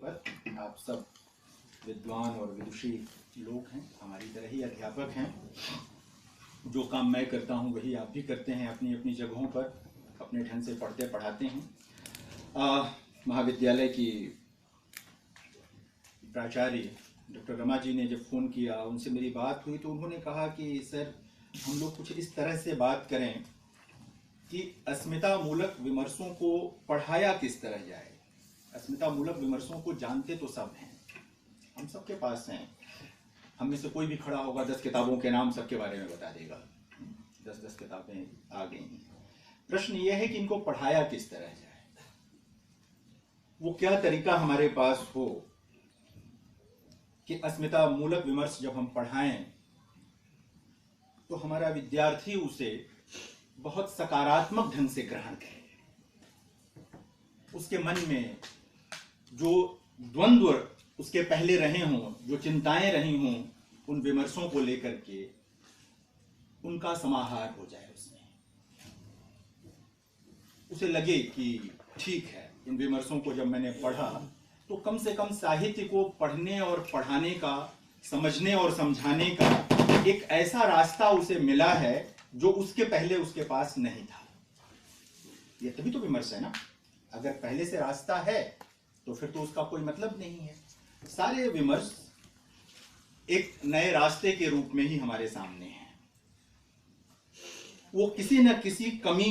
पर आप सब विद्वान और विदुषी लोग हैं, हमारी तरह ही अध्यापक हैं। जो काम मैं करता हूँ वही आप भी करते हैं, अपनी अपनी जगहों पर अपने ढंग से पढ़ते पढ़ाते हैं। महाविद्यालय की प्राचार्य डॉक्टर रमा जी ने जब फ़ोन किया, उनसे मेरी बात हुई तो उन्होंने कहा कि सर हम लोग कुछ इस तरह से बात करें कि अस्मिता मूलक विमर्शों को पढ़ाया किस तरह जाए। अस्मिता मूलक विमर्शों को जानते तो सब हैं, हम सबके पास हैं। हम में से कोई भी खड़ा होगा 10 किताबों के नाम सबके बारे में बता देगा, 10-10 किताबें आ गई हैं। प्रश्न यह है कि इनको पढ़ाया किस तरह जाए, वो क्या तरीका हमारे पास हो कि अस्मिता मूलक विमर्श जब हम पढ़ाएं तो हमारा विद्यार्थी उसे बहुत सकारात्मक ढंग से ग्रहण करे। उसके मन में जो द्वंद्व उसके पहले रहे हों, जो चिंताएं रही हों, उन विमर्शों को लेकर के उनका समाहार हो जाए। उसमें उसे लगे कि ठीक है, इन विमर्शों को जब मैंने पढ़ा तो कम से कम साहित्य को पढ़ने और पढ़ाने का, समझने और समझाने का एक ऐसा रास्ता उसे मिला है जो उसके पहले उसके पास नहीं था। ये तभी तो विमर्श है ना। अगर पहले से रास्ता है तो फिर तो उसका कोई मतलब नहीं है। सारे विमर्श एक नए रास्ते के रूप में ही हमारे सामने हैं। वो किसी न किसी कमी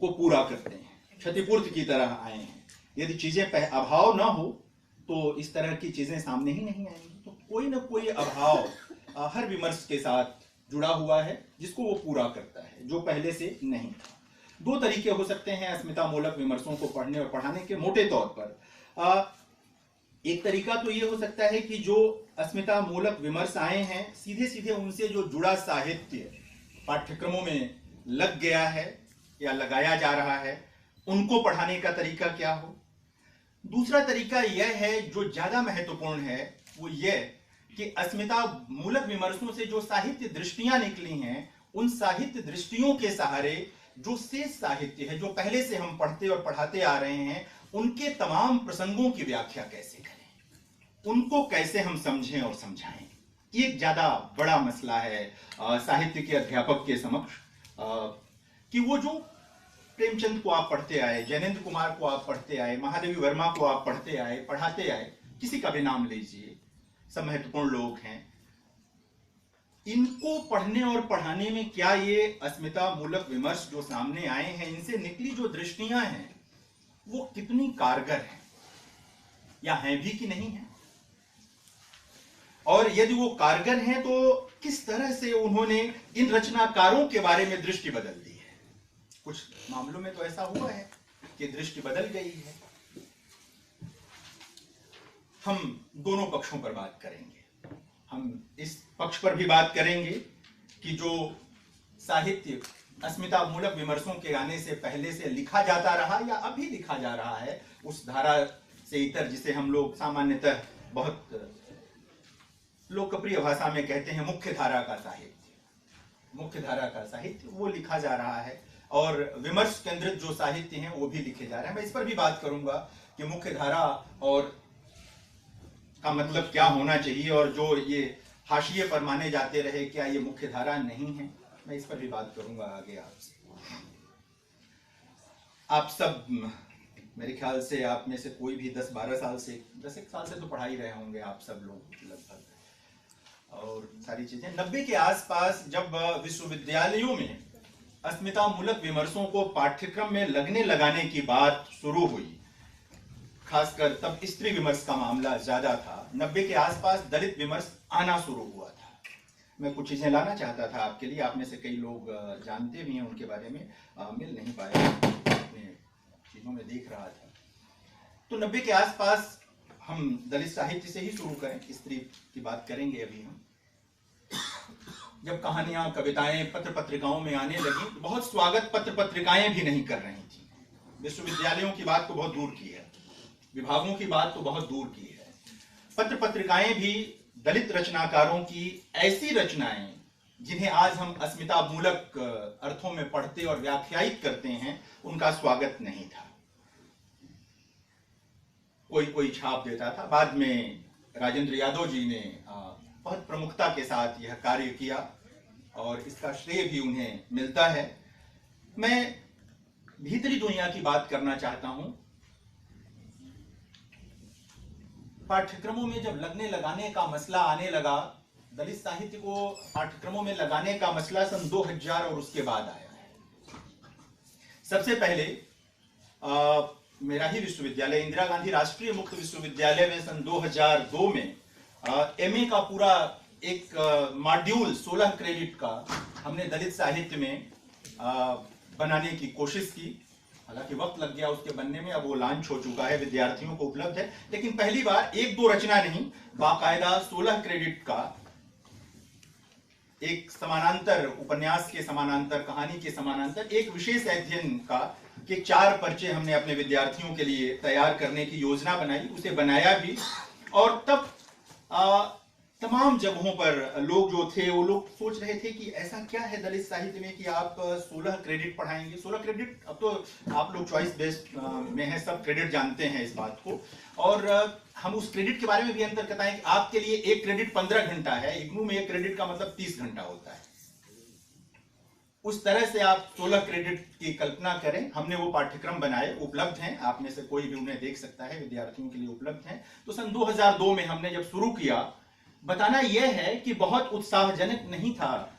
को पूरा करते हैं, क्षतिपूर्ति की तरह आए हैं। यदि चीजें अभाव ना हो तो इस तरह की चीजें सामने ही नहीं आएंगी। तो कोई ना कोई अभाव हर विमर्श के साथ जुड़ा हुआ है जिसको वो पूरा करता है, जो पहले से नहीं था। दो तरीके हो सकते हैं अस्मिता मूलक विमर्शों को पढ़ने और पढ़ाने के, मोटे तौर पर। एक तरीका तो ये हो सकता है कि जो अस्मिता मूलक विमर्श आए हैं, सीधे सीधे उनसे जो जुड़ा साहित्य पाठ्यक्रमों में लग गया है या लगाया जा रहा है, उनको पढ़ाने का तरीका क्या हो। दूसरा तरीका यह है, जो ज्यादा महत्वपूर्ण है, वो यह कि अस्मिता मूलक विमर्शों से जो साहित्य दृष्टियां निकली हैं, उन साहित्य दृष्टियों के सहारे जो शेष साहित्य है, जो पहले से हम पढ़ते और पढ़ाते आ रहे हैं, उनके तमाम प्रसंगों की व्याख्या कैसे करें, उनको कैसे हम समझें और समझाएं। ये एक ज्यादा बड़ा मसला है साहित्य के अध्यापक के समक्ष, कि वो जो प्रेमचंद को आप पढ़ते आए, जैनेन्द्र कुमार को आप पढ़ते आए, महादेवी वर्मा को आप पढ़ते आए, पढ़ाते आए, किसी का भी नाम लीजिए, सब महत्वपूर्ण लोग हैं। इनको पढ़ने और पढ़ाने में क्या ये अस्मिता मूलक विमर्श जो सामने आए हैं, इनसे निकली जो दृष्टियां हैं, वो कितनी कारगर हैं या हैं भी कि नहीं है। और यदि वो कारगर हैं तो किस तरह से उन्होंने इन रचनाकारों के बारे में दृष्टि बदल दी है। कुछ मामलों में तो ऐसा हुआ है कि दृष्टि बदल गई है। हम दोनों पक्षों पर बात करेंगे। हम इस पक्ष पर भी बात करेंगे कि जो साहित्य अस्मिता मूलक विमर्शों के आने से पहले से लिखा जाता रहा या अभी लिखा जा रहा है, उस धारा से इतर, जिसे हम लोग सामान्यतः बहुत लोकप्रिय भाषा में कहते हैं मुख्य धारा का साहित्य, मुख्य धारा का साहित्य वो लिखा जा रहा है, और विमर्श केंद्रित जो साहित्य हैं वो भी लिखे जा रहे हैं। मैं इस पर भी बात करूंगा कि मुख्य धारा और का मतलब क्या होना चाहिए, और जो ये हाशिए पर माने जाते रहे, क्या ये मुख्य धारा नहीं है। मैं इस पर भी बात करूंगा आगे आपसे। आप सब मेरे ख्याल से आप में से कोई भी 10-12 साल से, 10 साल से तो पढ़ा ही रहे होंगे आप सब लोग लगभग, और सारी चीजें 90 के आसपास जब विश्वविद्यालयों में अस्मिता मूलक विमर्शों को पाठ्यक्रम में लगने लगाने की बात शुरू हुई, खासकर तब स्त्री विमर्श का मामला ज्यादा था। 90 के आसपास दलित विमर्श आना शुरू हुआ था। मैं कुछ चीजें लाना चाहता था आपके लिए, आप में से कई लोग जानते भी हैं उनके बारे में, मिल नहीं पाए, अपने चीजों में देख रहा था। तो 90 के आसपास हम दलित साहित्य से ही शुरू करें, स्त्री की बात करेंगे अभी हम। जब कहानियां, कविताएं पत्र पत्रिकाओं में आने लगी, तो बहुत स्वागत पत्र पत्रिकाएं भी नहीं कर रही थी। विश्वविद्यालयों की बात तो बहुत दूर की है, विभागों की बात तो बहुत दूर की है। पत्र पत्रिकाएं भी दलित रचनाकारों की ऐसी रचनाएं जिन्हें आज हम अस्मिता मूलक अर्थों में पढ़ते और व्याख्यायित करते हैं, उनका स्वागत नहीं था। कोई कोई छाप देता था। बाद में राजेंद्र यादव जी ने बहुत प्रमुखता के साथ यह कार्य किया और इसका श्रेय भी उन्हें मिलता है। मैं भीतरी दुनिया की बात करना चाहता हूं। पाठ्यक्रमों में जब लगने लगाने का मसला आने लगा, दलित साहित्य को पाठ्यक्रमों में लगाने का मसला सन 2000 और उसके बाद आया है। सबसे पहले मेरा ही विश्वविद्यालय इंदिरा गांधी राष्ट्रीय मुक्त विश्वविद्यालय में सन 2002 में एमए का पूरा एक मॉड्यूल 16 क्रेडिट का हमने दलित साहित्य में बनाने की कोशिश की। हालांकि वक्त लग गया उसके बनने में, अब वो लॉन्च हो चुका है, विद्यार्थियों को उपलब्ध है। लेकिन पहली बार एक दो रचना नहीं, बाकायदा 16 क्रेडिट का एक समानांतर उपन्यास के समानांतर, कहानी के समानांतर एक विशेष अध्ययन का कि 4 पर्चे हमने अपने विद्यार्थियों के लिए तैयार करने की योजना बनाई, उसे बनाया भी। और तब तमाम जगहों पर लोग जो थे वो लोग सोच रहे थे कि ऐसा क्या है दलित साहित्य में कि आप 16 क्रेडिट पढ़ाएंगे। 16 क्रेडिट, अब तो आप लोग चॉइस बेस्ड में हैं, सब क्रेडिट जानते हैं इस बात को। और हम उस क्रेडिट के बारे में भी अंतर बताएं कि आपके लिए एक क्रेडिट 15 घंटा है, इग्नू में एक क्रेडिट का मतलब 30 घंटा होता है। उस तरह से आप 16 क्रेडिट की कल्पना करें। हमने वो पाठ्यक्रम बनाए, उपलब्ध हैं, आप में से कोई भी उन्हें देख सकता है, विद्यार्थियों के लिए उपलब्ध हैं। तो सन 2002 में हमने जब शुरू किया, बताना यह है कि बहुत उत्साहजनक नहीं था,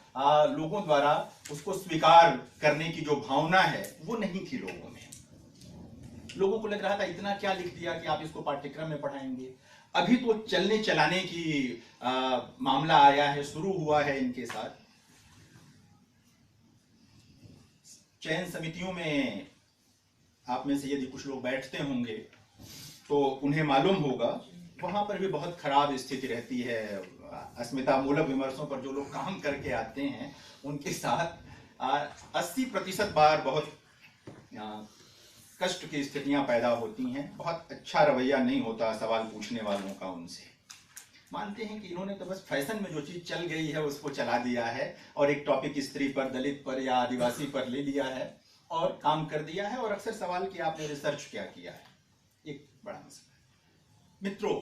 लोगों द्वारा उसको स्वीकार करने की जो भावना है वो नहीं थी लोगों में। लोगों को लग रहा था इतना क्या लिख दिया कि आप इसको पाठ्यक्रम में पढ़ाएंगे। अभी तो चलने चलाने की मामला आया है, शुरू हुआ है इनके साथ। चयन समितियों में आप में से यदि कुछ लोग बैठते होंगे तो उन्हें मालूम होगा, वहां पर भी बहुत खराब स्थिति रहती है। अस्मिता मूलक विमर्शों पर जो लोग काम करके आते हैं उनके साथ 80% बार बहुत कष्ट की स्थितियां पैदा होती हैं। बहुत अच्छा रवैया नहीं होता सवाल पूछने वालों का उनसे। मानते हैं कि इन्होंने तो बस फैशन में जो चीज चल गई है उसको चला दिया है और एक टॉपिक स्त्री पर, दलित पर या आदिवासी पर ले लिया है और काम कर दिया है। और अक्सर सवाल कि आपने रिसर्च क्या किया है, एक बड़ा मसला। मित्रों,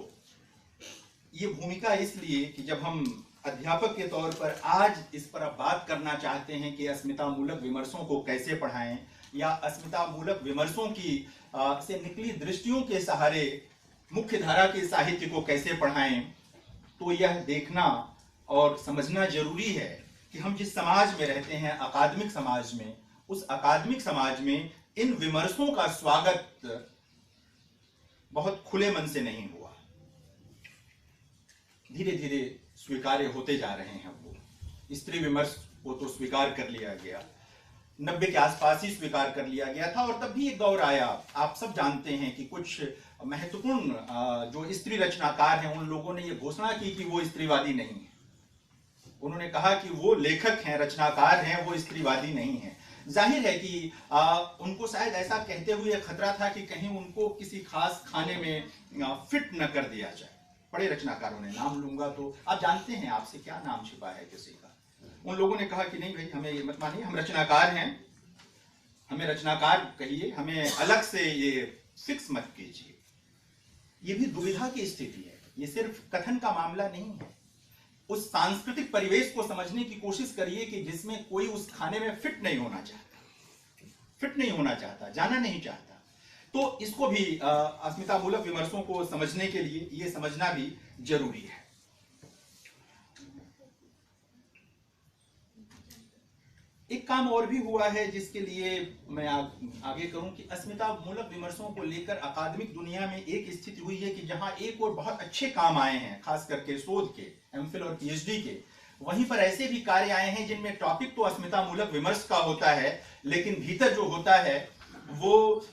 ये भूमिका इसलिए कि जब हम अध्यापक के तौर पर आज इस पर बात करना चाहते हैं कि अस्मिता मूलक विमर्शों को कैसे पढ़ाएं या अस्मिता मूलक विमर्शों की से निकली दृष्टियों के सहारे मुख्य धारा के साहित्य को कैसे पढ़ाएं, तो यह देखना और समझना जरूरी है कि हम जिस समाज में रहते हैं, अकादमिक समाज में, उस अकादमिक समाज में इन विमर्शों का स्वागत बहुत खुले मन से नहीं हुआ। धीरे धीरे स्वीकार्य होते जा रहे हैं। वो स्त्री विमर्श को तो स्वीकार कर लिया गया, 90 के आसपास ही स्वीकार कर लिया गया था। और तब भी एक दौर आया, आप सब जानते हैं कि कुछ महत्वपूर्ण जो स्त्री रचनाकार हैं उन लोगों ने ये घोषणा की कि वो स्त्रीवादी नहीं है। उन्होंने कहा कि वो लेखक हैं, रचनाकार हैं, वो स्त्रीवादी नहीं है। जाहिर है कि उनको शायद ऐसा कहते हुए खतरा था कि कहीं उनको किसी खास खाने में फिट न कर दिया जाए। बड़े रचनाकारों ने, नाम लूंगा तो आप जानते हैं आपसे क्या नाम छिपा है किसी का। उन लोगों ने कहा कि नहीं भाई, हमें ये मत मानिए, हम रचनाकार हैं, हमें रचनाकार कहिए, हमें अलग से ये फिक्स मत कीजिए। ये भी दुविधा की स्थिति है, ये सिर्फ कथन का मामला नहीं है। उस सांस्कृतिक परिवेश को समझने की कोशिश करिए कि जिसमें कोई उस खाने में फिट नहीं होना चाहता, जाना नहीं चाहता। तो इसको भी अस्मिता मूलक विमर्शों को समझने के लिए ये समझना भी जरूरी है। एक काम और भी हुआ है जिसके लिए मैं आगे करूं कि अस्मिता मूलक विमर्शों को लेकर अकादमिक दुनिया में एक स्थिति हुई है कि जहां एक और बहुत अच्छे काम आए हैं, खास करके शोध के, एमफिल और पीएचडी के, वहीं पर ऐसे भी कार्य आए हैं जिनमें टॉपिक तो अस्मिता मूलक विमर्श का होता है, लेकिन भीतर जो होता है वो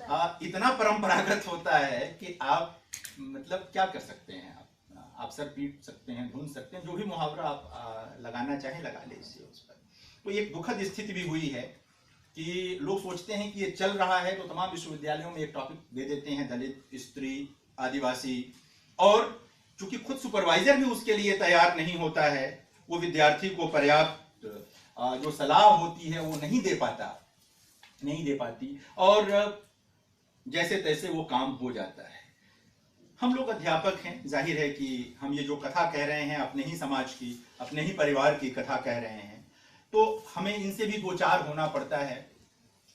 इतना परंपरागत होता है कि आप मतलब क्या कर सकते हैं, आप सर पीट सकते हैं, ढूंढ सकते हैं, जो भी मुहावरा आप लगाना चाहें लगा लीजिए उस पर। तो एक दुखद स्थिति भी हुई है कि लोग सोचते हैं कि ये चल रहा है तो तमाम विश्वविद्यालयों में एक टॉपिक दे देते हैं, दलित, स्त्री, आदिवासी, और चूंकि खुद सुपरवाइजर भी उसके लिए तैयार नहीं होता है, वो विद्यार्थी को पर्याप्त जो सलाह होती है वो नहीं दे पाती, और जैसे तैसे वो काम हो जाता है। हम लोग अध्यापक हैं, जाहिर है कि हम ये जो कथा कह रहे हैं अपने ही समाज की, अपने ही परिवार की कथा कह रहे हैं, तो हमें इनसे भी दो चार होना पड़ता है।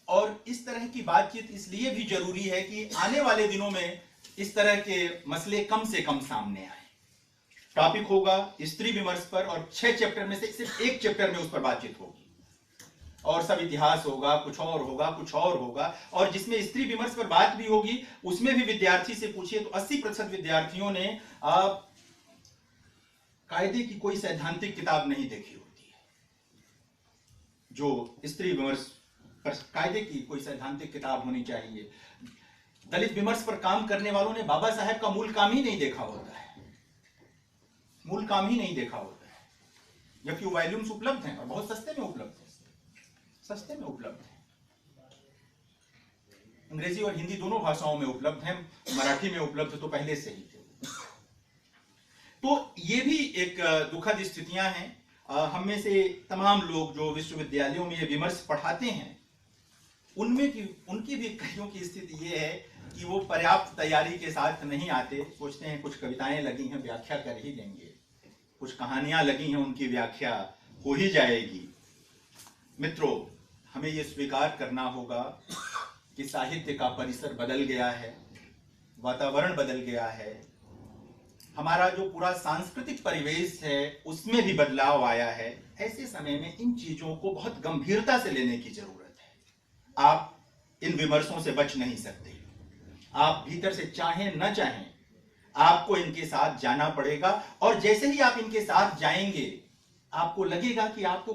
और इस तरह की बातचीत इसलिए भी जरूरी है कि आने वाले दिनों में इस तरह के मसले कम से कम सामने आए। टॉपिक होगा स्त्री विमर्श पर, और 6 चैप्टर में से सिर्फ 1 चैप्टर में उस पर बातचीत होगी, और सब इतिहास होगा, कुछ और होगा, कुछ और होगा। और जिसमें स्त्री विमर्श पर बात भी होगी उसमें भी विद्यार्थी से पूछिए तो 80% विद्यार्थियों ने कायदे की कोई सैद्धांतिक किताब नहीं देखी होती है। जो स्त्री विमर्श पर कायदे की कोई सैद्धांतिक किताब होनी चाहिए। दलित विमर्श पर काम करने वालों ने बाबा साहेब का मूल काम ही नहीं देखा होता है, मूल काम ही नहीं देखा होता है, जबकि वॉल्यूम्स उपलब्ध हैं और बहुत सस्ते में उपलब्ध है, सस्ते में उपलब्ध है। अंग्रेजी और हिंदी दोनों भाषाओं में उपलब्ध है, मराठी में उपलब्ध तो पहले से ही थे। तो ये भी एक दुखद स्थितियां हैं। हम में से तमाम लोग जो विश्वविद्यालयों में ये विमर्श पढ़ाते हैं, उनकी भी कईयों की स्थिति ये है कि वो पर्याप्त तैयारी के साथ नहीं आते। सोचते हैं कुछ कविताएं लगी हैं, व्याख्या कर ही देंगे, कुछ कहानियां लगी हैं, उनकी व्याख्या हो ही जाएगी। मित्रों, हमें ये स्वीकार करना होगा कि साहित्य का परिसर बदल गया है, वातावरण बदल गया है, हमारा जो पूरा सांस्कृतिक परिवेश है उसमें भी बदलाव आया है। ऐसे समय में इन चीजों को बहुत गंभीरता से लेने की जरूरत है। आप इन विमर्शों से बच नहीं सकते, आप भीतर से चाहें न चाहें आपको इनके साथ जाना पड़ेगा। और जैसे ही आप इनके साथ जाएंगे आपको लगेगा कि आप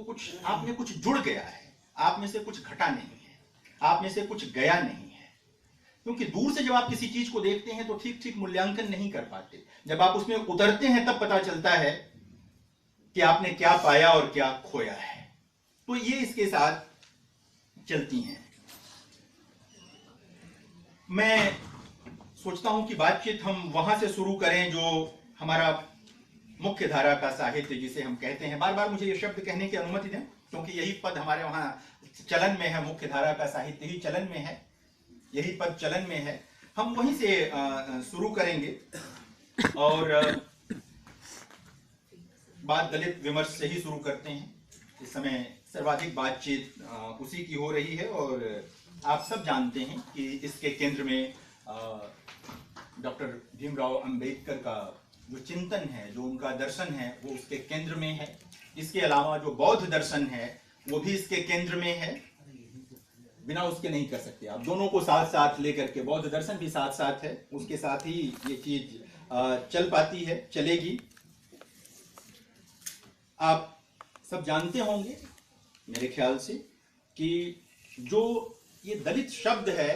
में कुछ जुड़ गया है, आप में से कुछ घटा नहीं है, आप में से कुछ गया नहीं है। क्योंकि दूर से जब आप किसी चीज को देखते हैं तो ठीक ठीक मूल्यांकन नहीं कर पाते, जब आप उसमें उतरते हैं तब पता चलता है कि आपने क्या पाया और क्या खोया है। तो ये इसके साथ चलती हैं। मैं सोचता हूं कि बातचीत हम वहां से शुरू करें जो हमारा मुख्य धारा का साहित्य जिसे हम कहते हैं। बार बार मुझे ये शब्द कहने की अनुमति दें, क्योंकि यही पद हमारे वहां चलन में है, मुख्य धारा का साहित्य ही चलन में है, यही पद चलन में है। हम वहीं से शुरू करेंगे और बात दलित विमर्श से ही शुरू करते हैं। इस समय सर्वाधिक बातचीत उसी की हो रही है और आप सब जानते हैं कि इसके केंद्र में डॉक्टर भीमराव अंबेडकर का जो चिंतन है, जो उनका दर्शन है, वो उसके केंद्र में है। इसके अलावा जो बौद्ध दर्शन है वो भी इसके केंद्र में है, बिना उसके नहीं कर सकते आप। दोनों को साथ साथ लेकर के, बौद्ध दर्शन भी साथ साथ है, उसके साथ ही ये चीज चल पाती है, चलेगी। आप सब जानते होंगे मेरे ख्याल से कि जो ये दलित शब्द है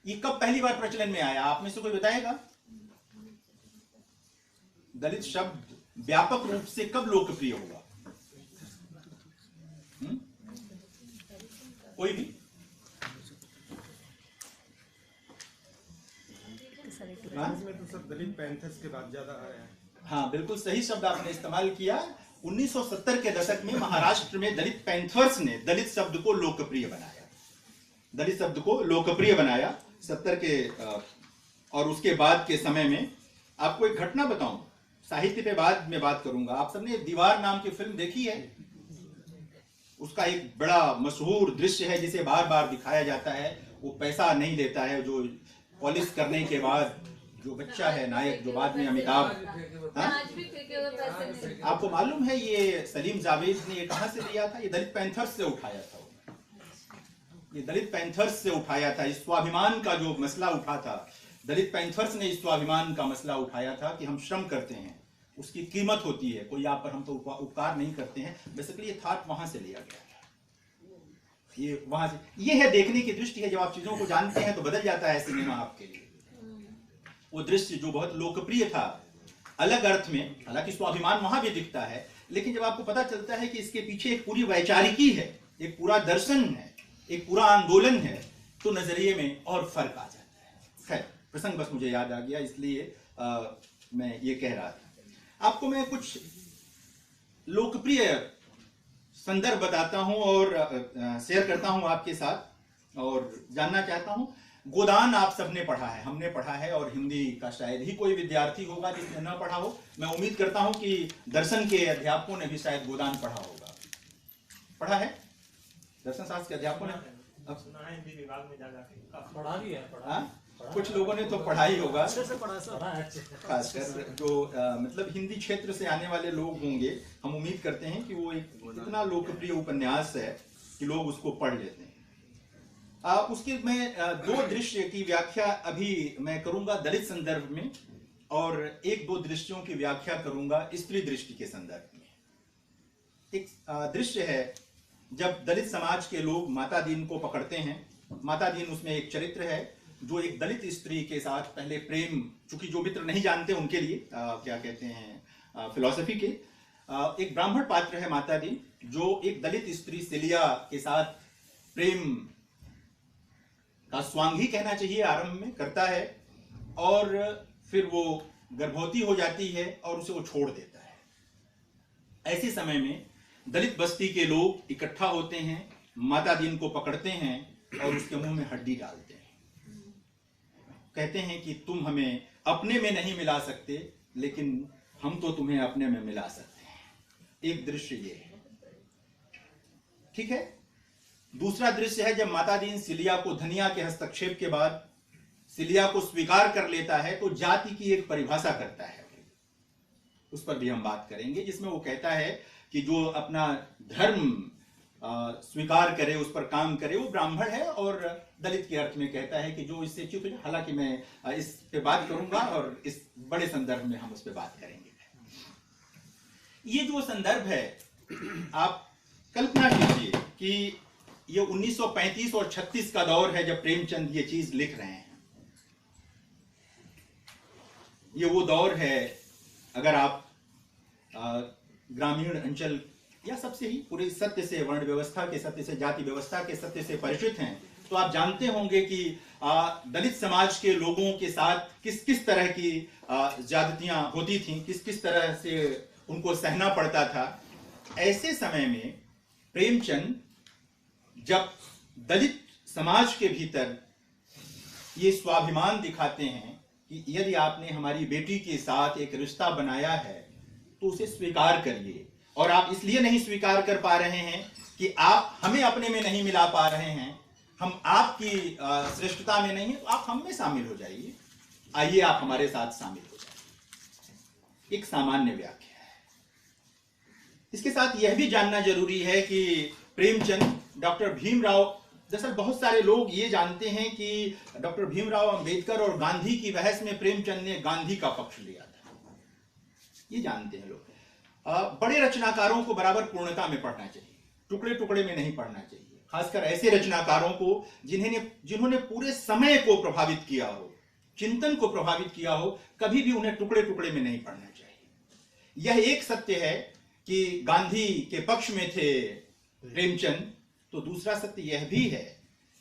ये कब पहली बार प्रचलन में आया, आप में से कोई बताएगा? दलित शब्द व्यापक रूप से कब लोकप्रिय हुआ? कोई भी? में तो सब दलित पैंथर्स के बाद ज्यादा आया है। हाँ, बिल्कुल सही शब्द आपने इस्तेमाल किया। 1970 के दशक में महाराष्ट्र में दलित पैंथर्स ने दलित शब्द को लोकप्रिय बनाया, दलित शब्द को लोकप्रिय बनाया 70 के और उसके बाद के समय में। आपको एक घटना बताऊं, साहित्य पे बाद में बात करूंगा। आप सबने दीवार नाम की फिल्म देखी है? उसका एक बड़ा मशहूर दृश्य है जिसे बार बार दिखाया जाता है। वो पैसा नहीं देता है, जो पॉलिश करने के बाद जो बच्चा है नायक, जो बाद में अमिताभ, आपको मालूम है ये सलीम जावेद ने ये कहां से लिया था? ये दलित पैंथर्स से उठाया था। ये दलित पैंथर्स से उठाया था। इस स्वाभिमान का जो मसला उठा था, दलित पैंथर्स ने इस स्वाभिमान का मसला उठाया था कि हम श्रम करते हैं, उसकी कीमत होती है, कोई आप पर हम तो उपकार नहीं करते हैं। बेसिकली ये थाट वहां से लिया गया था, ये वहां से। ये है देखने की दृष्टि है। जब आप चीजों को जानते हैं तो बदल जाता है सिनेमा आपके लिए। वो दृश्य जो बहुत लोकप्रिय था अलग अर्थ में, हालांकि स्वाभिमान वहां भी दिखता है, लेकिन जब आपको पता चलता है कि इसके पीछे एक पूरी वैचारिकी है, एक पूरा दर्शन है, एक पूरा आंदोलन है, तो नजरिए में और फर्क आ जाता है। खैर, प्रसंग बस मुझे याद आ गया, इसलिए मैं ये कह रहा था। आपको मैं कुछ लोकप्रिय संदर्भ बताता हूं और शेयर करता हूं आपके साथ, और जानना चाहता हूं गोदान आप सबने पढ़ा है, हमने पढ़ा है, और हिंदी का शायद ही कोई विद्यार्थी होगा जिसने न पढ़ा हो। मैं उम्मीद करता हूं कि दर्शन के अध्यापकों ने भी शायद गोदान पढ़ा होगा। पढ़ा है दर्शन शास्त्र के अध्यापकों ने? सुना है हिंदी विभाग में जा जाके पढ़ा भी है, हाँ? कुछ लोगों ने तो पढ़ा ही होगा, अच्छे से पढ़ा सर, खासकर जो मतलब हिंदी क्षेत्र से आने वाले लोग होंगे। हम उम्मीद करते हैं कि वो एक इतना लोकप्रिय उपन्यास है कि लोग उसको पढ़ लेते हैं। उसके मैं दो दृश्य की व्याख्या अभी मैं करूंगा दलित संदर्भ में, और एक दो दृश्यों की व्याख्या करूंगा स्त्री दृष्टि के संदर्भ में। एक दृश्य है जब दलित समाज के लोग माता दीन को पकड़ते हैं। माता दीन उसमें एक चरित्र है जो एक दलित स्त्री के साथ पहले प्रेम, चूंकि जो मित्र नहीं जानते उनके लिए क्या कहते हैं फिलॉसफी के, एक ब्राह्मण पात्र है माता दीन, जो एक दलित स्त्री सिलिया के साथ प्रेम का स्वांगी कहना चाहिए आरंभ में करता है, और फिर वो गर्भवती हो जाती है और उसे वो छोड़ देता है। ऐसे समय में दलित बस्ती के लोग इकट्ठा होते हैं, माता दीन को पकड़ते हैं और उसके मुंह में हड्डी डालते हैं। कहते हैं कि तुम हमें अपने में नहीं मिला सकते, लेकिन हम तो तुम्हें अपने में मिला सकते हैं। एक दृश्य ये है, ठीक है। दूसरा दृश्य है जब माता दीन सिलिया को धनिया के हस्तक्षेप के बाद सिलिया को स्वीकार कर लेता है, तो जाति की एक परिभाषा करता है, उस पर भी हम बात करेंगे, जिसमें वो कहता है कि जो अपना धर्म स्वीकार करे, उस पर काम करे, वो ब्राह्मण है, और दलित के अर्थ में कहता है कि जो इससे च्युत है। हालांकि मैं इस पे बात करूंगा और इस बड़े संदर्भ में हम उस पे बात करेंगे। ये जो संदर्भ है, आप कल्पना कीजिए कि ये 1935 और 36 का दौर है जब प्रेमचंद ये चीज लिख रहे हैं। ये वो दौर है, अगर आप ग्रामीण अंचल या सबसे ही पूरे सत्य से, वर्ण व्यवस्था के सत्य से, जाति व्यवस्था के सत्य से परिचित हैं, तो आप जानते होंगे कि दलित समाज के लोगों के साथ किस किस तरह की ज्यादतियां होती थीं, किस किस तरह से उनको सहना पड़ता था। ऐसे समय में प्रेमचंद जब दलित समाज के भीतर ये स्वाभिमान दिखाते हैं कि यदि आपने हमारी बेटी के साथ एक रिश्ता बनाया है तो उसे स्वीकार करिए, और आप इसलिए नहीं स्वीकार कर पा रहे हैं कि आप हमें अपने में नहीं मिला पा रहे हैं, हम आपकी श्रेष्ठता में नहीं है, तो आप हम में शामिल हो जाइए, आइए आप हमारे साथ शामिल हो जाइए। एक सामान्य व्याख्या है। इसके साथ यह भी जानना जरूरी है कि प्रेमचंद डॉक्टर भीमराव, दरअसल बहुत सारे लोग ये जानते हैं कि डॉक्टर भीमराव अंबेडकर और गांधी की बहस में प्रेमचंद ने गांधी का पक्ष लिया था, ये जानते हैं लोग। बड़े रचनाकारों को बराबर पूर्णता में पढ़ना चाहिए, टुकड़े टुकड़े में नहीं पढ़ना चाहिए, खासकर ऐसे रचनाकारों को जिन्होंने पूरे समय को प्रभावित किया हो, चिंतन को प्रभावित किया हो, कभी भी उन्हें टुकड़े टुकड़े में नहीं पढ़ना चाहिए। यह एक सत्य है कि गांधी के पक्ष में थे प्रेमचंद, तो दूसरा सत्य यह भी है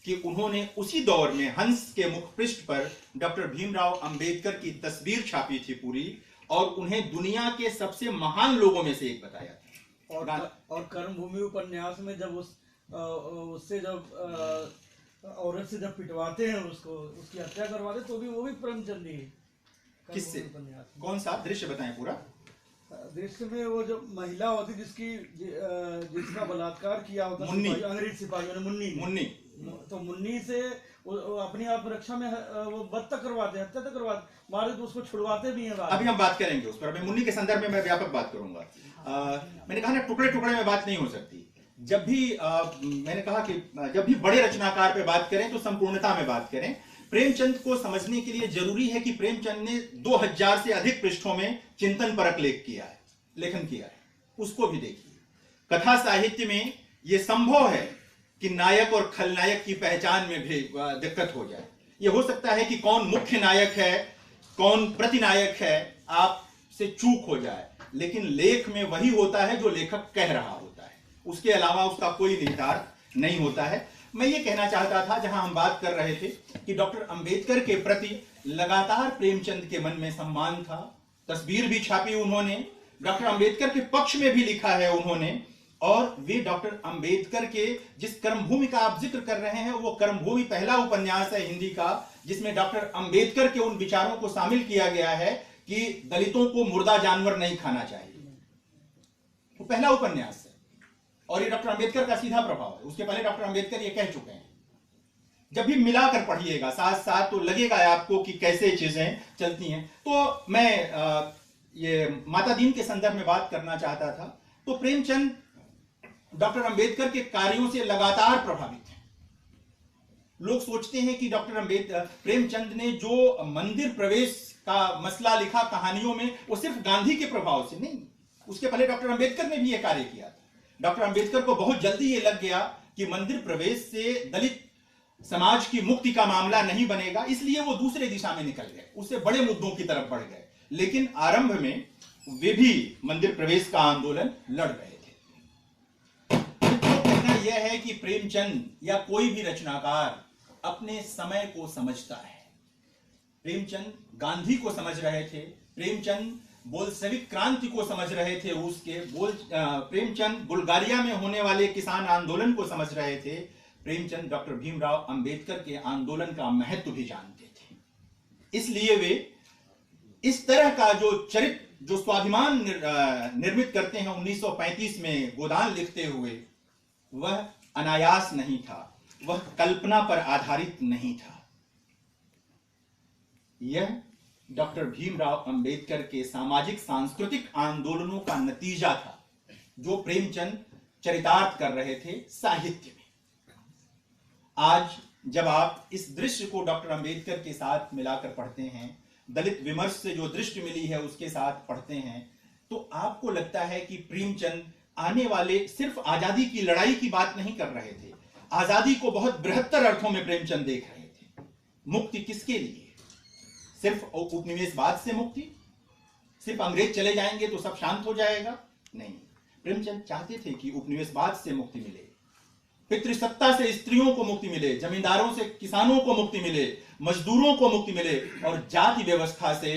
कि उन्होंने उसी दौर में हंस के मुखपृष्ठ पर डॉक्टर भीमराव अंबेडकर की तस्वीर छापी थी पूरी, और उन्हें दुनिया के सबसे महान लोगों में से एक बताया था। और कर्मभूमि उपन्यास में जब उससे जब औरत से जब पिटवाते हैं, उसको उसकी हत्या करवाते, तो भी वो भी प्रेमचंद ही। किससे? कौन सा दृश्य बताएं पूरा? दृश्य में वो जो महिला होती जिसका बलात्कार किया होता, अंग्रेज सिपाहियों ने, मुन्नी, तो मुन्नी से अपनी आप रक्षा में वो बद तक करवाते, हत्या तक करवाते, मारे तो उसको छुड़वाते भी हैं। अभी हम बात करेंगे उस पर, अभी मुन्नी के संदर्भ में मैं व्यापक बात करूंगा। मैंने कहा ना, टुकड़े टुकड़े में बात नहीं हो सकती। जब भी मैंने कहा कि जब भी बड़े रचनाकार पे बात करें तो संपूर्णता में बात करें। प्रेमचंद को समझने के लिए जरूरी है कि प्रेमचंद ने 2000 से अधिक पृष्ठों में चिंतन परक लेखन किया है, उसको भी देखिए। कथा साहित्य में यह संभव है कि नायक और खलनायक की पहचान में भी दिक्कत हो जाए। यह हो सकता है कि कौन मुख्य नायक है, कौन प्रतिनायक है, आपसे चूक हो जाए, लेकिन लेख में वही होता है जो लेखक कह रहा होता है, उसके अलावा उसका कोई निहितार्थ नहीं होता है। मैं ये कहना चाहता था, जहां हम बात कर रहे थे कि डॉक्टर अंबेडकर के प्रति लगातार प्रेमचंद के मन में सम्मान था, तस्वीर भी छापी उन्होंने, डॉक्टर अंबेडकर के पक्ष में भी लिखा है उन्होंने, और वे डॉक्टर अंबेडकर के जिस कर्मभूमि का आप जिक्र कर रहे हैं, वो कर्मभूमि पहला उपन्यास है हिंदी का जिसमें डॉक्टर अंबेडकर के उन विचारों को शामिल किया गया है कि दलितों को मुर्दा जानवर नहीं खाना चाहिए। वो पहला उपन्यास है और ये डॉक्टर अंबेडकर का सीधा प्रभाव है। उसके पहले डॉक्टर अंबेडकर ये कह चुके हैं। जब भी मिलाकर पढ़िएगा साथ साथ तो लगेगा आपको कि कैसे चीजें चलती हैं। तो मैं ये माता दीन के संदर्भ में बात करना चाहता था। तो प्रेमचंद डॉक्टर अंबेडकर के कार्यों से लगातार प्रभावित हैं। लोग सोचते हैं कि प्रेमचंद ने जो मंदिर प्रवेश का मसला लिखा कहानियों में, वो सिर्फ गांधी के प्रभाव से नहीं, उसके पहले डॉक्टर अंबेडकर ने भी यह कार्य किया था। डॉक्टर अंबेडकर को बहुत जल्दी ये लग गया कि मंदिर प्रवेश से दलित समाज की मुक्ति का मामला नहीं बनेगा, इसलिए वो दूसरे दिशा में निकल गए, उससे बड़े मुद्दों की तरफ बढ़ गए। लेकिन आरंभ में वे भी मंदिर प्रवेश का आंदोलन लड़ रहे थे। तो कहना यह है कि प्रेमचंद या कोई भी रचनाकार अपने समय को समझता है। प्रेमचंद गांधी को समझ रहे थे, प्रेमचंद बोल्शेविक क्रांति को समझ रहे थे, प्रेमचंद बुल्गारिया में होने वाले किसान आंदोलन को समझ रहे थे, प्रेमचंद डॉक्टर भीमराव अंबेडकर के आंदोलन का महत्व भी जानते थे। इसलिए वे इस तरह का जो चरित्र, जो स्वाभिमान निर्मित करते हैं 1935 में गोदान लिखते हुए, वह अनायास नहीं था, वह कल्पना पर आधारित नहीं था। यह डॉक्टर भीमराव अंबेडकर के सामाजिक सांस्कृतिक आंदोलनों का नतीजा था जो प्रेमचंद चरितार्थ कर रहे थे साहित्य में। आज जब आप इस दृश्य को डॉक्टर अंबेडकर के साथ मिलाकर पढ़ते हैं, दलित विमर्श से जो दृष्टि मिली है उसके साथ पढ़ते हैं, तो आपको लगता है कि प्रेमचंद आने वाले सिर्फ आजादी की लड़ाई की बात नहीं कर रहे थे, आजादी को बहुत बृहत्तर अर्थों में प्रेमचंद देख रहे थे। मुक्ति किसके लिए? सिर्फ उपनिवेशवाद से मुक्ति? सिर्फ अंग्रेज चले जाएंगे तो सब शांत हो जाएगा? नहीं, प्रेमचंद चाहते थे कि उपनिवेशवाद से मुक्ति मिले, पितृसत्ता से स्त्रियों को मुक्ति मिले, जमींदारों से किसानों को मुक्ति मिले, मजदूरों को मुक्ति मिले, और जाति व्यवस्था से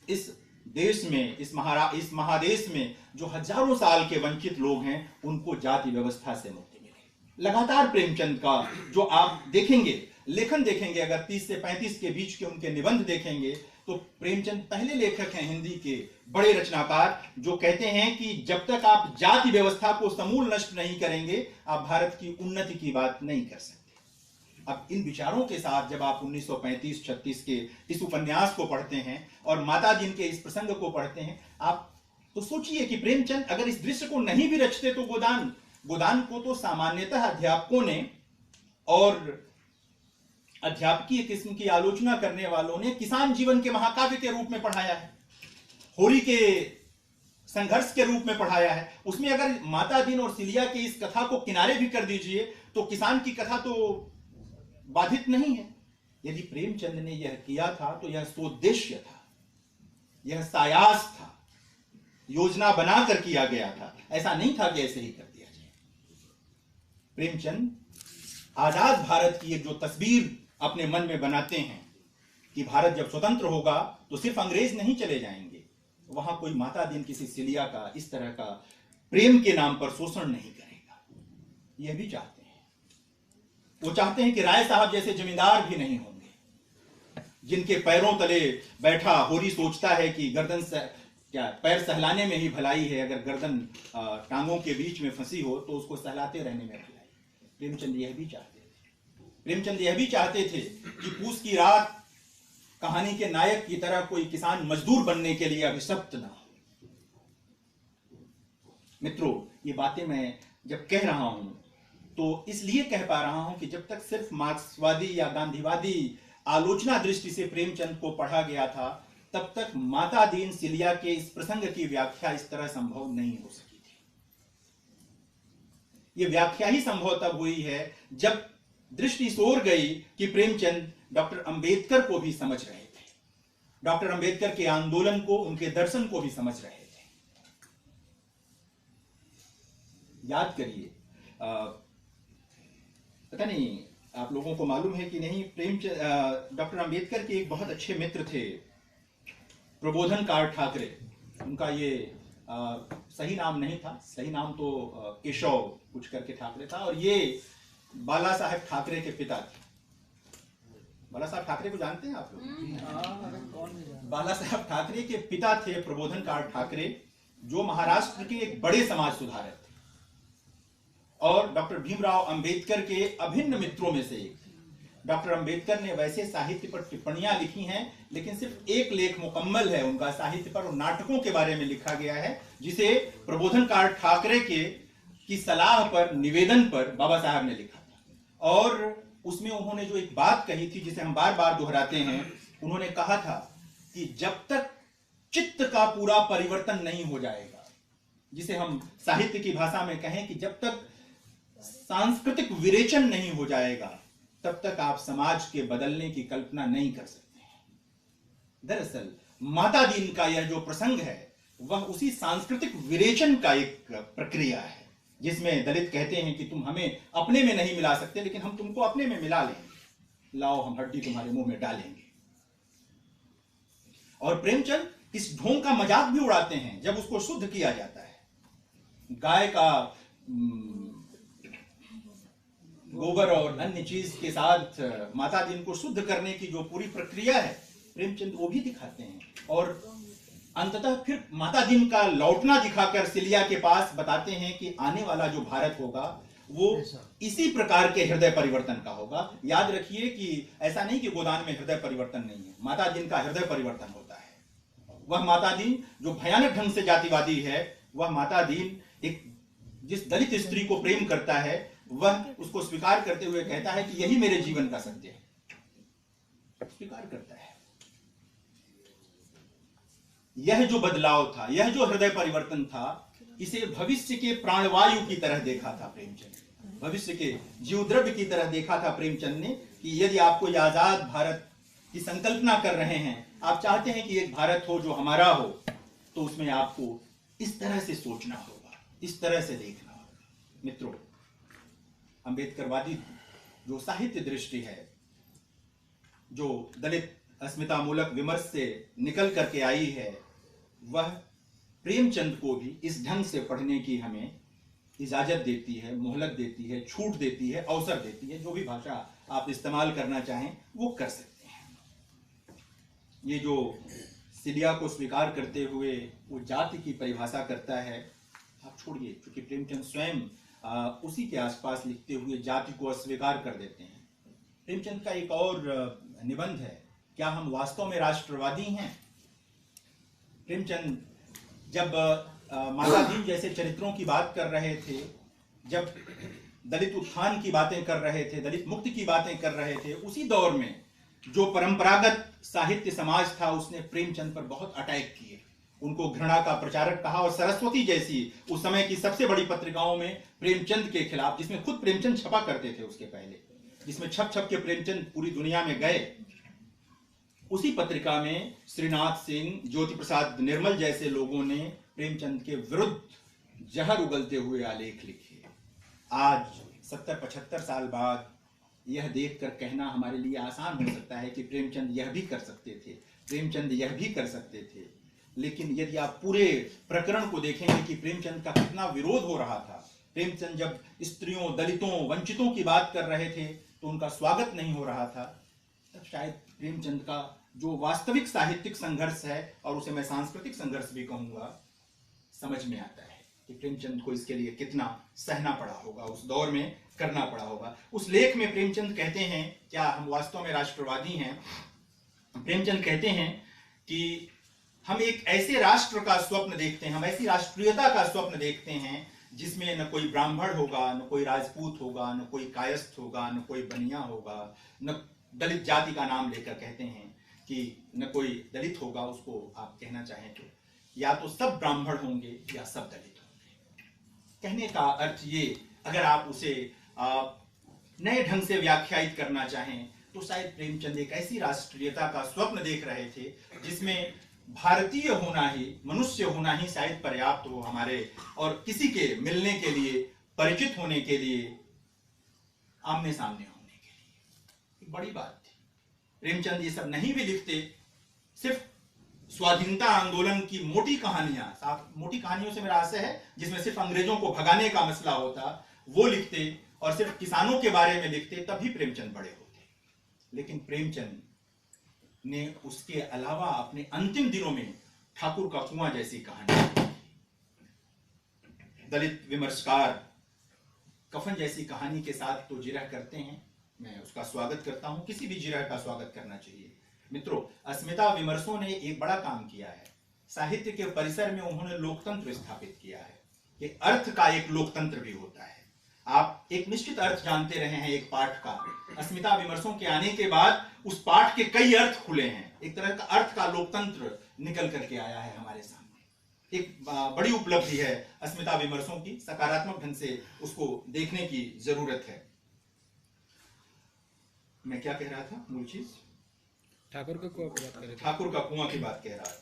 इस देश में, इस महादेश में जो हजारों साल के वंचित लोग हैं, उनको जाति व्यवस्था से मुक्ति मिले। लगातार प्रेमचंद का जो आप देखेंगे, लेखन देखेंगे, अगर 30 से 35 के बीच के उनके निबंध देखेंगे, तो प्रेमचंद पहले लेखक हैं हिंदी के बड़े रचनाकार जो कहते हैं कि जब तक आप जाति व्यवस्था को समूल नष्ट नहीं करेंगे, आप भारत की उन्नति की बात नहीं कर सकते। अब इन विचारों के साथ जब आप 1935-36 के इस उपन्यास को पढ़ते हैं और माता दीन के इस प्रसंग को पढ़ते हैं, आप तो सोचिए कि प्रेमचंद अगर इस दृश्य को नहीं भी रचते तो गोदान को तो सामान्यतः अध्यापकों ने और अध्यापकीय किस्म की आलोचना करने वालों ने किसान जीवन के महाकाव्य के रूप में पढ़ाया है, होरी के संघर्ष के रूप में पढ़ाया है। उसमें अगर माता दीन और सिलिया की इस कथा को किनारे भी कर दीजिए तो किसान की कथा तो बाधित नहीं है। यदि प्रेमचंद ने यह किया था तो यह सोद्देश्य था, यह सायास था, योजना बनाकर किया गया था, ऐसा नहीं था कि ऐसे ही कर दिया जाए। प्रेमचंद आजाद भारत की एक जो तस्वीर अपने मन में बनाते हैं कि भारत जब स्वतंत्र होगा तो सिर्फ अंग्रेज नहीं चले जाएंगे, वहां कोई माता दीन किसी सिलिया का इस तरह का प्रेम के नाम पर शोषण नहीं करेगा, यह भी चाहते हैं। वो चाहते हैं कि राय साहब जैसे जमींदार भी नहीं होंगे जिनके पैरों तले बैठा होरी सोचता है कि गर्दन से क्या पैर सहलाने में ही भलाई है, अगर गर्दन टांगों के बीच में फंसी हो तो उसको सहलाते रहने में भलाई। प्रेमचंद यह भी चाहते थे। प्रेमचंद यह भी चाहते थे कि पूस की रात कहानी के नायक की तरह कोई किसान मजदूर बनने के लिए अभिशप्त ना हो। मित्रों, ये बातें मैं जब कह रहा हूं तो इसलिए कह पा रहा हूं कि जब तक सिर्फ मार्क्सवादी या गांधीवादी आलोचना दृष्टि से प्रेमचंद को पढ़ा गया था, तब तक माता दीन सिलिया के इस प्रसंग की व्याख्या इस तरह संभव नहीं हो सकी थी। यह व्याख्या ही संभव तब हुई है जब दृष्टि सोर गई कि प्रेमचंद डॉक्टर अंबेडकर को भी समझ रहे थे, डॉक्टर अंबेडकर के आंदोलन को, उनके दर्शन को भी समझ रहे थे। याद करिए, पता नहीं आप लोगों को मालूम है कि नहीं, डॉक्टर अंबेडकर के एक बहुत अच्छे मित्र थे प्रबोधनकार ठाकरे। उनका ये सही नाम नहीं था, सही नाम तो केशव कुछ करके ठाकरे था, और ये बाला साहेब ठाकरे के पिता थे। बाला साहब ठाकरे को जानते हैं आप लोग? बाला साहब ठाकरे के पिता थे प्रबोधनकार ठाकरे, जो महाराष्ट्र के एक बड़े समाज सुधारक थे और डॉक्टर भीमराव अंबेडकर के अभिन्न मित्रों में से एक थे। डॉक्टर अंबेडकर ने वैसे साहित्य पर टिप्पणियां लिखी हैं, लेकिन सिर्फ एक लेख मुकम्मल है उनका साहित्य पर, और नाटकों के बारे में लिखा गया है, जिसे प्रबोधनकार ठाकरे के की सलाह पर, निवेदन पर बाबा साहब ने लिखा था। और उसमें उन्होंने जो एक बात कही थी, जिसे हम बार बार दोहराते हैं, उन्होंने कहा था कि जब तक चित्त का पूरा परिवर्तन नहीं हो जाएगा, जिसे हम साहित्य की भाषा में कहें कि जब तक सांस्कृतिक विरेचन नहीं हो जाएगा, तब तक आप समाज के बदलने की कल्पना नहीं कर सकते हैं। दरअसल माता दीन का यह जो प्रसंग है, वह उसी सांस्कृतिक विरेचन का एक प्रक्रिया है, जिसमें दलित कहते हैं कि तुम हमें अपने में नहीं मिला सकते, लेकिन हम तुमको अपने में मिला लेंगे, लाओ हम हड्डी तुम्हारे मुंह में डालेंगे। और प्रेमचंद इस ढोंग का मजाक भी उड़ाते हैं जब उसको शुद्ध किया जाता है। गाय का गोबर और अन्य चीज के साथ माता दीन को शुद्ध करने की जो पूरी प्रक्रिया है, प्रेमचंद वो भी दिखाते हैं, और अंततः फिर माता दीन का लौटना दिखाकर सिलिया के पास बताते हैं कि आने वाला जो भारत होगा वो इसी प्रकार के हृदय परिवर्तन का होगा। याद रखिए कि ऐसा नहीं कि गोदान में हृदय परिवर्तन नहीं है, माता दीन का हृदय परिवर्तन होता है। वह माता दीन जो भयानक ढंग से जातिवादी है, वह माता दीन एक जिस दलित स्त्री को प्रेम करता है, वह उसको स्वीकार करते हुए कहता है कि यही मेरे जीवन का सत्य है, स्वीकार करता है। यह जो बदलाव था, यह जो हृदय परिवर्तन था, इसे भविष्य के प्राणवायु की तरह देखा था प्रेमचंद ने, भविष्य के जीवद्रव्य की तरह देखा था प्रेमचंद ने, कि यदि आपको यह आजाद भारत की संकल्पना कर रहे हैं, आप चाहते हैं कि एक भारत हो जो हमारा हो, तो उसमें आपको इस तरह से सोचना होगा, इस तरह से देखना होगा। मित्रों, अंबेडकरवादी जो साहित्य दृष्टि है, जो दलित अस्मिता मूलक विमर्श से निकल करके आई है, वह प्रेमचंद को भी इस ढंग से पढ़ने की हमें इजाजत देती है, मोहलत देती है, छूट देती है, अवसर देती है। जो भी भाषा आप इस्तेमाल करना चाहें वो कर सकते हैं। ये जो सिलिया को स्वीकार करते हुए वो जाति की परिभाषा करता है, आप छोड़िए, क्योंकि प्रेमचंद स्वयं उसी के आसपास लिखते हुए जाति को अस्वीकार कर देते हैं। प्रेमचंद का एक और निबंध है, क्या हम वास्तव में राष्ट्रवादी हैं? प्रेमचंद जब माता दीन जैसे चरित्रों की बात कर रहे थे, जब दलित उत्थान की बातें कर रहे थे, दलित मुक्ति की बातें कर रहे थे, उसी दौर में जो परंपरागत साहित्य समाज था, उसने प्रेमचंद पर बहुत अटैक किए, उनको घृणा का प्रचारक कहा, और सरस्वती जैसी उस समय की सबसे बड़ी पत्रिकाओं में प्रेमचंद के खिलाफ, जिसमें खुद प्रेमचंद छपा करते थे उसके पहले, जिसमें छप छप के प्रेमचंद पूरी दुनिया में गए, उसी पत्रिका में श्रीनाथ सिंह, ज्योति प्रसाद निर्मल जैसे लोगों ने प्रेमचंद के विरुद्ध जहर उगलते हुए आलेख लिखे। आज 70-75 साल बाद यह देखकर कहना हमारे लिए आसान हो सकता है कि प्रेमचंद यह भी कर सकते थे, प्रेमचंद यह भी कर सकते थे, लेकिन यदि आप पूरे प्रकरण को देखेंगे कि प्रेमचंद का कितना विरोध हो रहा था। प्रेमचंद जब स्त्रियों, दलितों, वंचितों की बात कर रहे थे तो उनका स्वागत नहीं हो रहा था, तब शायद प्रेमचंद का जो वास्तविक साहित्यिक संघर्ष है, और उसे मैं सांस्कृतिक संघर्ष भी कहूंगा, समझ में आता है कि प्रेमचंद को इसके लिए कितना सहना पड़ा होगा, उस दौर में करना पड़ा होगा। उस लेख में प्रेमचंद कहते हैं, क्या हम वास्तव में राष्ट्रवादी हैं? प्रेमचंद कहते हैं कि हम एक ऐसे राष्ट्र का स्वप्न देखते हैं, हम ऐसी राष्ट्रीयता का स्वप्न देखते हैं जिसमें न कोई ब्राह्मण होगा, न कोई राजपूत होगा, न कोई कायस्थ होगा, न कोई बनिया होगा, न दलित जाति का नाम लेकर कहते हैं कि न कोई दलित होगा, उसको आप कहना चाहें तो या तो सब ब्राह्मण होंगे या सब दलित होंगे। कहने का अर्थ ये, अगर आप उसे नए ढंग से व्याख्यायित करना चाहें तो शायद प्रेमचंद एक ऐसी राष्ट्रीयता का स्वप्न देख रहे थे जिसमें भारतीय होना ही, मनुष्य होना ही शायद पर्याप्त हो हमारे, और किसी के मिलने के लिए, परिचित होने के लिए, आमने सामने होने के लिए एक बड़ी बात थी। प्रेमचंद ये सब नहीं भी लिखते, सिर्फ स्वाधीनता आंदोलन की मोटी कहानियों से मेरा आशय है जिसमें सिर्फ अंग्रेजों को भगाने का मसला होता, वो लिखते और सिर्फ किसानों के बारे में लिखते, तभी प्रेमचंद बड़े होते। लेकिन प्रेमचंद ने उसके अलावा अपने अंतिम दिनों में ठाकुर का कुआं जैसी कहानी, दलित विमर्शकार कफन जैसी कहानी के साथ तो जिरह करते हैं। मैं उसका स्वागत करता हूं, किसी भी जिरह का स्वागत करना चाहिए। मित्रों, अस्मिता विमर्शों ने एक बड़ा काम किया है। साहित्य के परिसर में उन्होंने लोकतंत्र स्थापित किया है कि अर्थ का एक लोकतंत्र भी होता है। आप एक निश्चित अर्थ जानते रहे हैं एक पाठ का, अस्मिता विमर्शों के आने के बाद उस पाठ के कई अर्थ खुले हैं। एक तरह का अर्थ का लोकतंत्र निकल करके आया है हमारे सामने। एक बड़ी उपलब्धि है अस्मिता विमर्शों की, सकारात्मक ढंग से उसको देखने की जरूरत है। मैं क्या कह रहा था, मूल चीज ठाकुर का कुआं की बात कर रहे थे। ठाकुर का कुआं की बात कह रहा था।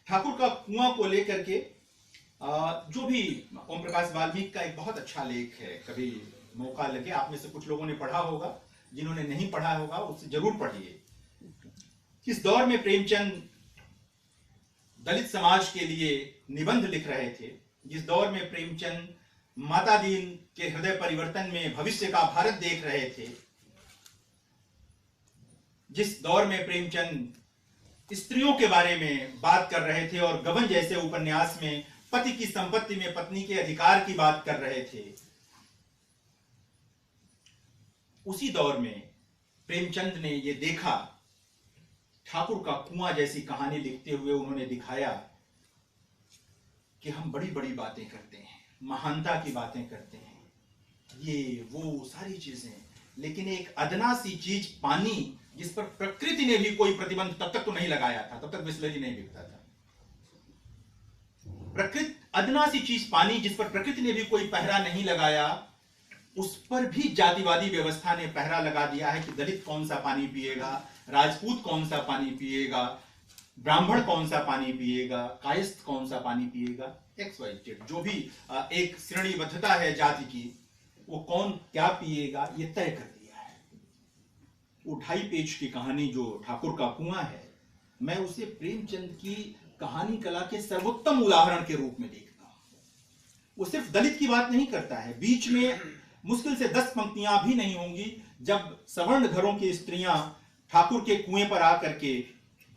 ठाकुर का कुआं को लेकर के जो भी ओम प्रकाश वाल्मीकि का एक बहुत अच्छा लेख है, कभी मौका लगे, आप में से कुछ लोगों ने पढ़ा होगा, जिन्होंने नहीं पढ़ा होगा उससे जरूर पढ़िए। इस दौर में प्रेमचंद दलित समाज के लिए निबंध लिख रहे थे, जिस दौर में प्रेमचंद माता दीन के हृदय परिवर्तन में भविष्य का भारत देख रहे थे, जिस दौर में प्रेमचंद स्त्रियों के बारे में बात कर रहे थे और गबन जैसे उपन्यास में पति की संपत्ति में पत्नी के अधिकार की बात कर रहे थे, उसी दौर में प्रेमचंद ने यह देखा, ठाकुर का कुआं जैसी कहानी लिखते हुए उन्होंने दिखाया कि हम बड़ी बड़ी बातें करते हैं, महानता की बातें करते हैं, ये वो सारी चीजें, लेकिन एक अदना सी चीज पानी, जिस पर प्रकृति ने भी कोई प्रतिबंध तब तक तो नहीं लगाया था, तब तक बिस्लरी नहीं बिकता था। प्रकृति, अदना सी चीज पानी जिस पर प्रकृति ने भी कोई पहरा नहीं लगाया, उस पर भी जातिवादी व्यवस्था ने पहरा लगा दिया है कि दलित कौन सा पानी पिएगा, राजपूत कौन सा पानी पिएगा, ब्राह्मण कौन सा पानी पिएगा, कायस्थ कौन सा पानी पिएगा, XYZ जो भी एक श्रेणीबद्धता है जाति की, वो कौन क्या पिएगा ये तय कर दिया है। वो 2.5 पेज की कहानी जो ठाकुर का कुआं है, मैं उसे प्रेमचंद की कहानी कला के सर्वोत्तम उदाहरण के रूप में देखता हूं। वो सिर्फ दलित की बात नहीं करता है, बीच में मुश्किल से 10 पंक्तियां भी नहीं होंगी जब सवर्ण घरों की स्त्रियां ठाकुर के कुएं पर आकर के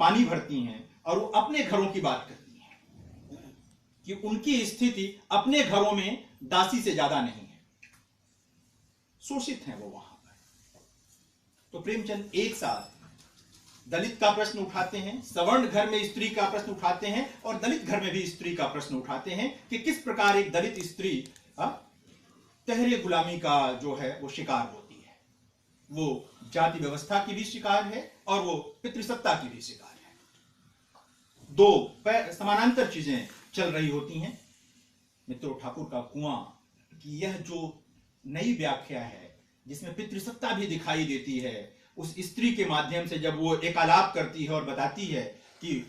पानी भरती हैं और वो अपने घरों की बात करती हैं कि उनकी स्थिति अपने घरों में दासी से ज्यादा नहीं है, शोषित हैं वो वहां पर। तो प्रेमचंद एक साथ दलित का प्रश्न उठाते हैं, सवर्ण घर में स्त्री का प्रश्न उठाते हैं और दलित घर में भी स्त्री का प्रश्न उठाते हैं कि किस प्रकार एक दलित स्त्री तहरे गुलामी का जो है वो शिकार होती है। वो जाति व्यवस्था की भी शिकार है और वो पितृसत्ता की भी शिकार है। दो समानांतर चीजें चल रही होती हैं। मित्रों, ठाकुर का कुआं की यह जो नई व्याख्या है जिसमें पितृसत्ता भी दिखाई देती है, उस स्त्री के माध्यम से जब वो एक आलाप करती है और बताती है कि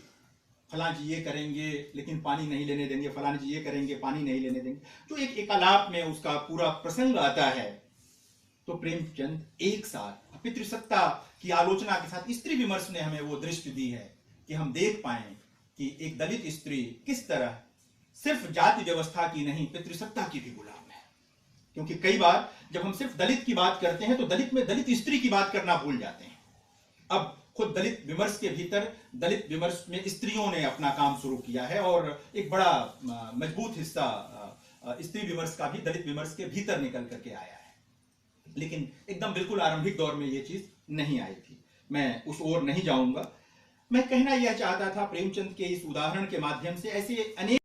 फलां जी ये करेंगे लेकिन पानी नहीं लेने देंगे, फलां जी ये करेंगे पानी नहीं लेने देंगे, जो एक आलाप में उसका पूरा प्रसंग आता है, तो प्रेमचंद एक साथ पितृसत्ता की आलोचना के साथ स्त्री विमर्श ने हमें वो दृष्टि दी है कि हम देख पाए कि एक दलित स्त्री किस तरह सिर्फ जाति व्यवस्था की नहीं पितृसत्ता की भी गुलाम है। क्योंकि कई बार जब हम सिर्फ दलित की बात करते हैं तो दलित में दलित स्त्री की बात करना भूल जाते हैं। अब खुद दलित विमर्श के भीतर दलित विमर्श में स्त्रियों ने अपना काम शुरू किया है और एक बड़ा मजबूत हिस्सा स्त्री विमर्श का भी दलित विमर्श के भीतर निकल करके आया है। लेकिन एकदम बिल्कुल आरंभिक दौर में ये चीज नहीं आई थी। मैं उस ओर नहीं जाऊंगा। मैं कहना यह चाहता था प्रेमचंद के इस उदाहरण के माध्यम से ऐसे अनेक